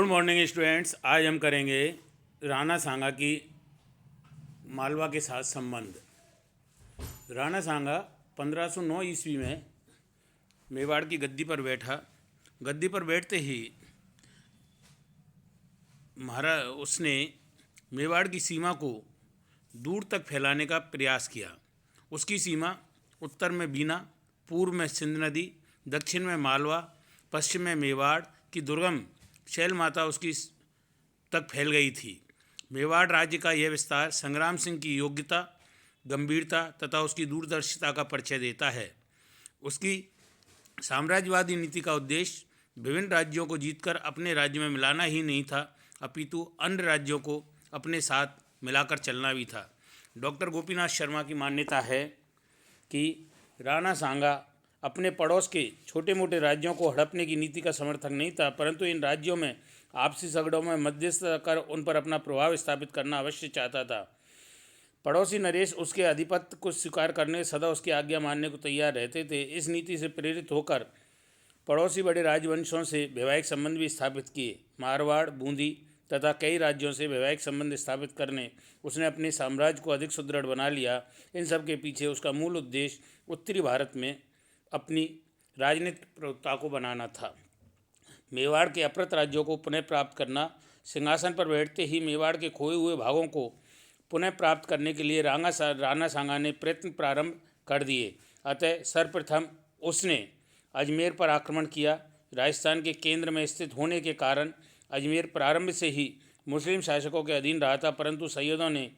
Good morning students. आज हम करेंगे राणा सांगा की मालवा के साथ संबंध। राणा सांगा 1509 ईस्वी में मेवाड़ की गद्दी पर बैठा। गद्दी पर बैठते ही उसने मेवाड़ की सीमा को दूर तक फैलाने का प्रयास किया। उसकी सीमा उत्तर में बीना, पूर्व में सिंध नदी, दक्षिण में मालवा, पश्चिम में मेवाड़ की दुर्गम शैल माता उसकी तक फैल गई थी। मेवाड़ राज्य का यह विस्तार संग्राम सिंह की योग्यता, गंभीरता तथा उसकी दूरदर्शिता का परिचय देता है। उसकी साम्राज्यवादी नीति का उद्देश्य विभिन्न राज्यों को जीतकर अपने राज्य में मिलाना ही नहीं था, अपितु अन्य राज्यों को अपने साथ मिलाकर चलना भी था। डॉक्टर गोपीनाथ शर्मा की मान्यता है कि राणा सांगा अपने पड़ोस के छोटे मोटे राज्यों को हड़पने की नीति का समर्थक नहीं था, परंतु इन राज्यों में आपसी झगड़ों में मध्यस्थता कर उन पर अपना प्रभाव स्थापित करना अवश्य चाहता था। पड़ोसी नरेश उसके आधिपत्य को स्वीकार करने, सदा उसकी आज्ञा मानने को तैयार रहते थे। इस नीति से प्रेरित होकर पड़ोसी बड़े राजवंशों से वैवाहिक संबंध भी स्थापित किए। मारवाड़, बूंदी तथा कई राज्यों से वैवाहिक संबंध स्थापित करने उसने अपने साम्राज्य को अधिक सुदृढ़ बना लिया। इन सब के पीछे उसका मूल उद्देश्य उत्तरी भारत में अपनी राजनीतिक प्रभुत्व को बनाना था, मेवाड़ के अपहृत राज्यों को पुनः प्राप्त करना। सिंहासन पर बैठते ही मेवाड़ के खोए हुए भागों को पुनः प्राप्त करने के लिए राणा सांगा ने प्रयत्न प्रारंभ कर दिए। अतः सर्वप्रथम उसने अजमेर पर आक्रमण किया। राजस्थान के केंद्र में स्थित होने के कारण अजमेर प्रारंभ से ही मुस्लिम शासकों के अधीन रहा था, परंतु सैयदों ने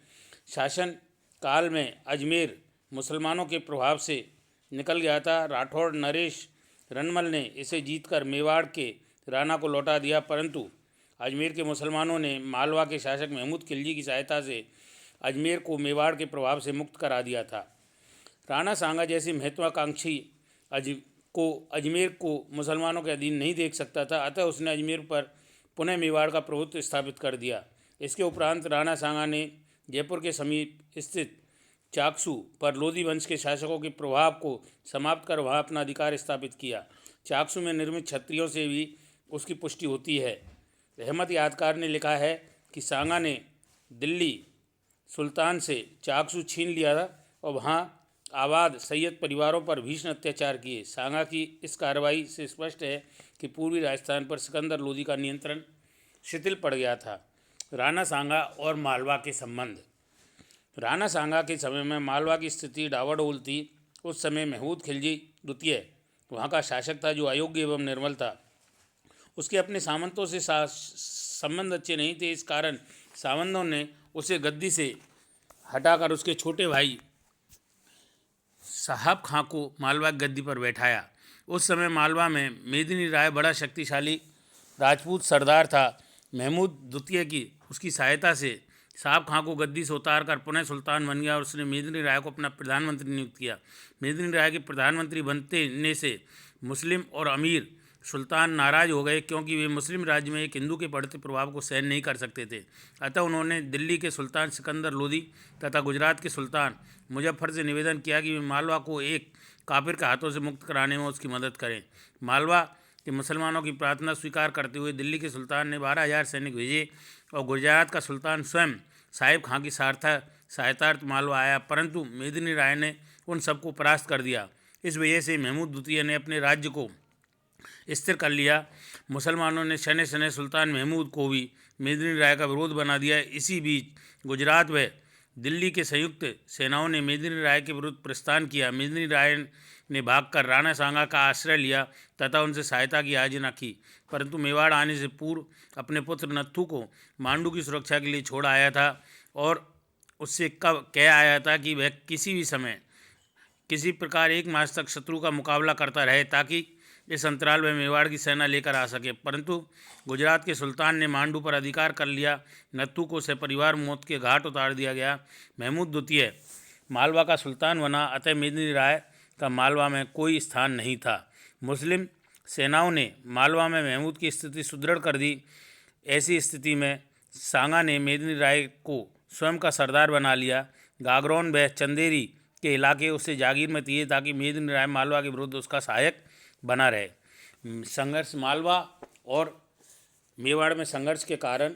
शासन काल में अजमेर मुसलमानों के प्रभाव से निकल गया था। राठौड़ नरेश रनमल ने इसे जीतकर मेवाड़ के राणा को लौटा दिया, परंतु अजमेर के मुसलमानों ने मालवा के शासक महमूद खिलजी की सहायता से अजमेर को मेवाड़ के प्रभाव से मुक्त करा दिया था। राणा सांगा जैसी महत्वाकांक्षी अजमेर को मुसलमानों के अधीन नहीं देख सकता था, अतः उसने अजमेर पर पुनः मेवाड़ का प्रभुत्व स्थापित कर दिया। इसके उपरांत राणा सांगा ने जयपुर के समीप स्थित चाकसू पर लोधी वंश के शासकों के प्रभाव को समाप्त कर वहां अपना अधिकार स्थापित किया। चाकसू में निर्मित छत्रियों से भी उसकी पुष्टि होती है। अहमद यादगार ने लिखा है कि सांगा ने दिल्ली सुल्तान से चाकसू छीन लिया था और वहां आबाद सैयद परिवारों पर भीषण अत्याचार किए। सांगा की इस कार्रवाई से स्पष्ट है कि पूर्वी राजस्थान पर सिकंदर लोधी का नियंत्रण शिथिल पड़ गया था। राणा सांगा और मालवा के संबंध। राणा सांगा के समय में मालवा की स्थिति डावाडोल थी। उस समय महमूद खिलजी द्वितीय वहाँ का शासक था, जो अयोग्य एवं निर्मल था। उसके अपने सामंतों से संबंध अच्छे नहीं थे। इस कारण सामंतों ने उसे गद्दी से हटाकर उसके छोटे भाई साहब खां को मालवा की गद्दी पर बैठाया। उस समय मालवा में मेदिनी राय बड़ा शक्तिशाली राजपूत सरदार था। महमूद द्वितीय की उसकी सहायता से साहब खां को गद्दी से उतार कर पुनः सुल्तान बन गया और उसने मेदिनी राय को अपना प्रधानमंत्री नियुक्त किया। मेदिनी राय के प्रधानमंत्री बनने से मुस्लिम और अमीर सुल्तान नाराज हो गए, क्योंकि वे मुस्लिम राज्य में एक हिंदू के बढ़ते प्रभाव को सहन नहीं कर सकते थे। अतः उन्होंने दिल्ली के सुल्तान सिकंदर लोधी तथा गुजरात के सुल्तान मुजफ्फर से निवेदन किया कि वे मालवा को एक काफिर के हाथों से मुक्त कराने में उसकी मदद करें। मालवा के मुसलमानों की प्रार्थना स्वीकार करते हुए दिल्ली के सुल्तान ने 12,000 सैनिक भेजे और गुजरात का सुल्तान स्वयं साहिब खां की सहायतार्थ मालवा आया, परंतु मेदिनी राय ने उन सबको परास्त कर दिया। इस वजह से महमूद द्वितीय ने अपने राज्य को स्थिर कर लिया। मुसलमानों ने शने शने सुल्तान महमूद को भी मेदिनी राय का विरोध बना दिया। इसी बीच गुजरात व दिल्ली के संयुक्त सेनाओं ने मेदिनी राय के विरुद्ध प्रस्थान किया। मेदिनी राय ने भागकर राणा सांगा का आश्रय लिया तथा उनसे सहायता की याचना की, परंतु मेवाड़ आने से पूर्व अपने पुत्र नत्थू को मांडू की सुरक्षा के लिए छोड़ आया था और उससे कह आया था कि वह किसी भी समय किसी प्रकार 1 मास तक शत्रु का मुकाबला करता रहे, ताकि इस अंतराल में मेवाड़ की सेना लेकर आ सके। परंतु गुजरात के सुल्तान ने मांडू पर अधिकार कर लिया। नत्थू को सपरिवार मौत के घाट उतार दिया गया। महमूद द्वितीय मालवा का सुल्तान बना, अतः मेदिनी राय का मालवा में कोई स्थान नहीं था। मुस्लिम सेनाओं ने मालवा में महमूद की स्थिति सुदृढ़ कर दी। ऐसी स्थिति में सांगा ने मेदिनी राय को स्वयं का सरदार बना लिया। गागरौन व चंदेरी के इलाके उससे जागीर में दिए ताकि मेदिनी राय मालवा के विरुद्ध उसका सहायक बना रहे। संघर्ष मालवा और मेवाड़ में संघर्ष के कारण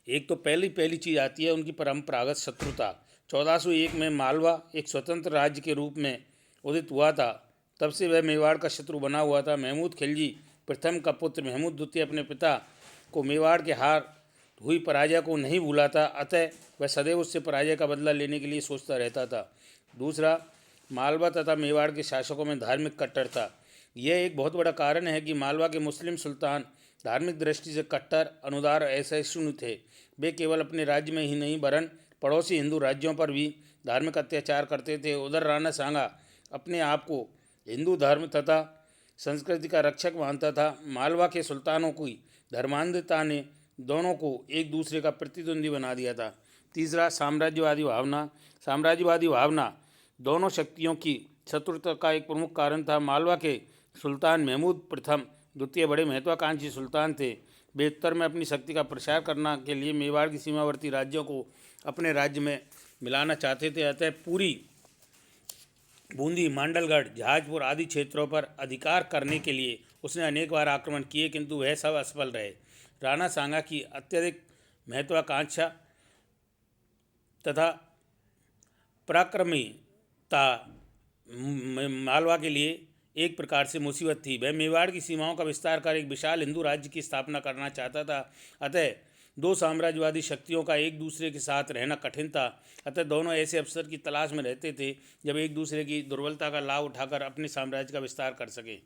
एक तो पहली चीज़ आती है उनकी परंपरागत शत्रुता। 1401 में मालवा एक स्वतंत्र राज्य के रूप में उदित हुआ था, तब से वह मेवाड़ का शत्रु बना हुआ था। महमूद खिलजी प्रथम का पुत्र महमूद द्वितीय अपने पिता को मेवाड़ के हार हुई पराजय को नहीं भूला था, अतः वह सदैव उससे पराजय का बदला लेने के लिए सोचता रहता था। दूसरा, मालवा तथा मेवाड़ के शासकों में धार्मिक कट्टरता। यह एक बहुत बड़ा कारण है कि मालवा के मुस्लिम सुल्तान धार्मिक दृष्टि से कट्टर, अनुदार, असहिष्णु थे। वे केवल अपने राज्य में ही नहीं वरन पड़ोसी हिंदू राज्यों पर भी धार्मिक अत्याचार करते थे। उधर राणा सांगा अपने आप को हिंदू धर्म तथा संस्कृति का रक्षक मानता था। मालवा के सुल्तानों की धर्मांधता ने दोनों को एक दूसरे का प्रतिद्वंदी बना दिया था। तीसरा, साम्राज्यवादी भावना दोनों शक्तियों की शत्रुता का एक प्रमुख कारण था। मालवा के सुल्तान महमूद प्रथम द्वितीय बड़े महत्वाकांक्षी सुल्तान थे। वे उत्तर में अपनी शक्ति का प्रसार करने के लिए मेवाड़ की सीमावर्ती राज्यों को अपने राज्य में मिलाना चाहते थे। अतः पूरी बूंदी, मांडलगढ़, जहाजपुर आदि क्षेत्रों पर अधिकार करने के लिए उसने अनेक बार आक्रमण किए, किंतु वह सब असफल रहे। राणा सांगा की अत्यधिक महत्वाकांक्षा तथा पराक्रमिता मालवा के लिए एक प्रकार से मुसीबत थी। वह मेवाड़ की सीमाओं का विस्तार कर एक विशाल हिंदू राज्य की स्थापना करना चाहता था। अतः दो साम्राज्यवादी शक्तियों का एक दूसरे के साथ रहना कठिन था। अतः दोनों ऐसे अवसर की तलाश में रहते थे जब एक दूसरे की दुर्बलता का लाभ उठाकर अपने साम्राज्य का विस्तार कर सके।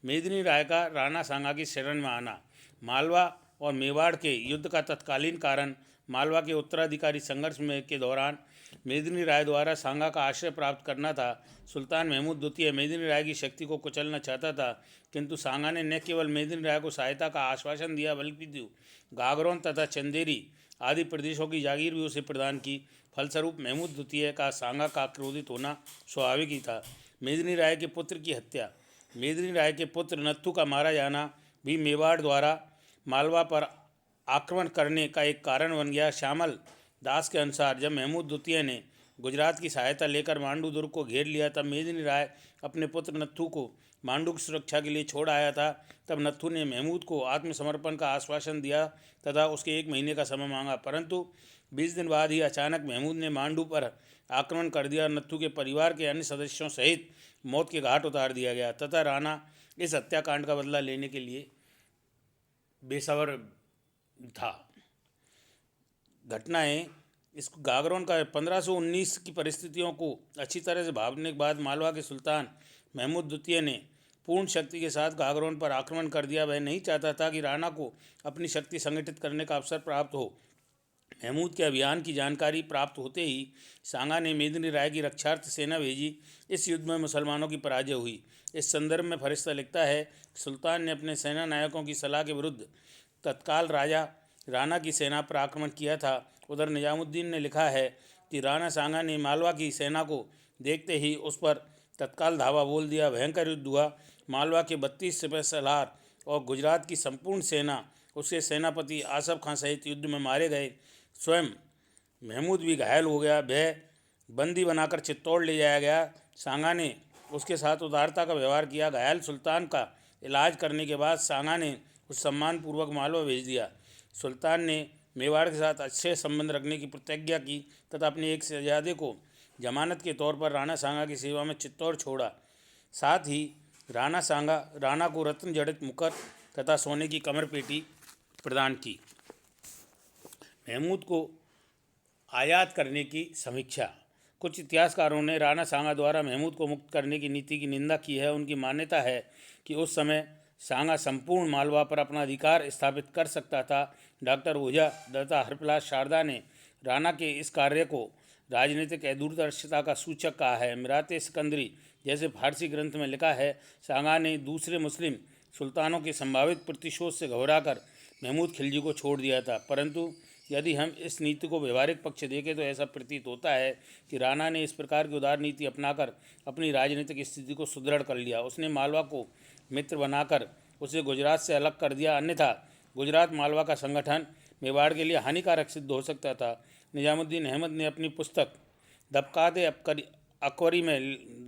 मेदिनी राय का राणा सांगा की शरण में आना। मालवा और मेवाड़ के युद्ध का तत्कालीन कारण मालवा के उत्तराधिकारी संघर्ष में के दौरान मेदिनी राय द्वारा सांगा का आश्रय प्राप्त करना था। सुल्तान महमूद द्वितीय मेदिनी राय की शक्ति को कुचलना चाहता था, किंतु सांगा ने न केवल मेदिनी राय को सहायता का आश्वासन दिया बल्कि गागरोन तथा चंदेरी आदि प्रदेशों की जागीर भी उसे प्रदान की। फलस्वरूप महमूद द्वितीय का सांगा का क्रोधित होना स्वाभाविक ही था। मेदिनी राय के पुत्र की हत्या। मेदिनी राय के पुत्र नत्थू का मारा जाना भी मेवाड़ द्वारा मालवा पर आक्रमण करने का एक कारण बन गया। श्यामल दास के अनुसार जब महमूद द्वितीय ने गुजरात की सहायता लेकर मांडू दुर्ग को घेर लिया तब मेदिनी राय अपने पुत्र नत्थू को मांडू की सुरक्षा के लिए छोड़ आया था। तब नत्थू ने महमूद को आत्मसमर्पण का आश्वासन दिया तथा उसके 1 महीने का समय मांगा, परंतु 20 दिन बाद ही अचानक महमूद ने मांडू पर आक्रमण कर दिया और नत्थू के परिवार के अन्य सदस्यों सहित मौत के घाट उतार दिया गया तथा राणा इस हत्याकांड का बदला लेने के लिए बेसब्र था। घटनाएं इस गागरोन का 1519 की परिस्थितियों को अच्छी तरह से भांपने के बाद मालवा के सुल्तान महमूद द्वितीय ने पूर्ण शक्ति के साथ गागरोन पर आक्रमण कर दिया। वह नहीं चाहता था कि राणा को अपनी शक्ति संगठित करने का अवसर प्राप्त हो। महमूद के अभियान की जानकारी प्राप्त होते ही सांगा ने मेदिनी राय की रक्षार्थ सेना भेजी। इस युद्ध में मुसलमानों की पराजय हुई। इस संदर्भ में फरिश्ता लिखता है, सुल्तान ने अपने सेना नायकों की सलाह के विरुद्ध तत्काल राजा राणा की सेना पर आक्रमण किया था। उधर निजामुद्दीन ने लिखा है कि राणा सांगा ने मालवा की सेना को देखते ही उस पर तत्काल धावा बोल दिया। भयंकर युद्ध हुआ। मालवा के 32 सिपह सलार और गुजरात की संपूर्ण सेना उसके सेनापति आसफ खां सहित युद्ध में मारे गए। स्वयं महमूद भी घायल हो गया। वह बंदी बनाकर चित्तौड़ ले जाया गया। सांगा ने उसके साथ उदारता का व्यवहार किया। घायल सुल्तान का इलाज करने के बाद सांगा ने उस सम्मानपूर्वक मालवा भेज दिया। सुल्तान ने मेवाड़ के साथ अच्छे संबंध रखने की प्रतिज्ञा की तथा अपने एक शहजादे को जमानत के तौर पर राणा सांगा की सेवा में चित्तौड़ छोड़ा। साथ ही राणा को रत्न जड़ित मुकुट तथा सोने की कमर पेटी प्रदान की। महमूद को आयात करने की समीक्षा। कुछ इतिहासकारों ने राणा सांगा द्वारा महमूद को मुक्त करने की नीति की निंदा की है। उनकी मान्यता है कि उस समय सांगा संपूर्ण मालवा पर अपना अधिकार स्थापित कर सकता था। डॉक्टर ओझा दत्ता हरप्रहलाद शारदा ने राणा के इस कार्य को राजनीतिक दूरदर्शिता का सूचक कहा है। मिराते सिकंदरी जैसे फारसी ग्रंथ में लिखा है, सांगा ने दूसरे मुस्लिम सुल्तानों के संभावित प्रतिशोध से घबराकर महमूद खिलजी को छोड़ दिया था। परंतु यदि हम इस नीति को व्यवहारिक पक्ष देखें तो ऐसा प्रतीत होता है कि राणा ने इस प्रकार की उदार नीति अपनाकर अपनी राजनीतिक स्थिति को सुदृढ़ कर लिया। उसने मालवा को मित्र बनाकर उसे गुजरात से अलग कर दिया, अन्यथा गुजरात मालवा का संगठन मेवाड़ के लिए हानिकारक सिद्ध हो सकता था। निजामुद्दीन अहमद ने अपनी पुस्तक दबकाते अकबरी में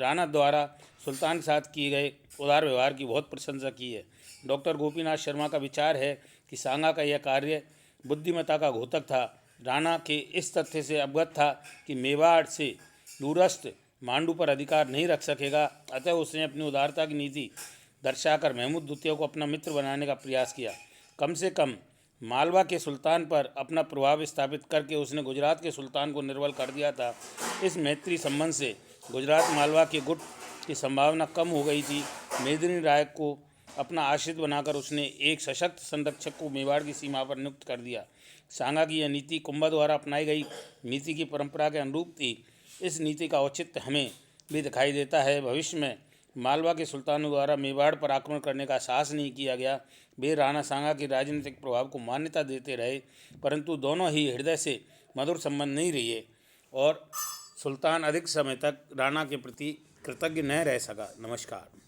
राणा द्वारा सुल्तान के साथ किए गए उदार व्यवहार की बहुत प्रशंसा की है। डॉक्टर गोपीनाथ शर्मा का विचार है कि सांगा का यह कार्य बुद्धिमत्ता का घोतक था। राणा के इस तथ्य से अवगत था कि मेवाड़ से दूरस्थ मांडू पर अधिकार नहीं रख सकेगा, अतः उसने अपनी उदारता की नीति दर्शाकर महमूद द्वितीय को अपना मित्र बनाने का प्रयास किया। कम से कम मालवा के सुल्तान पर अपना प्रभाव स्थापित करके उसने गुजरात के सुल्तान को निर्बल कर दिया था। इस मैत्री संबंध से गुजरात मालवा के गुट की संभावना कम हो गई थी। मेदिनी राय को अपना आश्रित बनाकर उसने एक सशक्त संरक्षक को मेवाड़ की सीमा पर नियुक्त कर दिया। सांगा की यह नीति कुंभा द्वारा अपनाई गई नीति की परंपरा के अनुरूप थी। इस नीति का औचित्य हमें भी दिखाई देता है। भविष्य में मालवा के सुल्तानों द्वारा मेवाड़ पर आक्रमण करने का साहस नहीं किया गया। वे राणा सांगा के राजनीतिक प्रभाव को मान्यता देते रहे, परंतु दोनों ही हृदय से मधुर संबंध नहीं रहे और सुल्तान अधिक समय तक राणा के प्रति कृतज्ञ न रह सका। नमस्कार।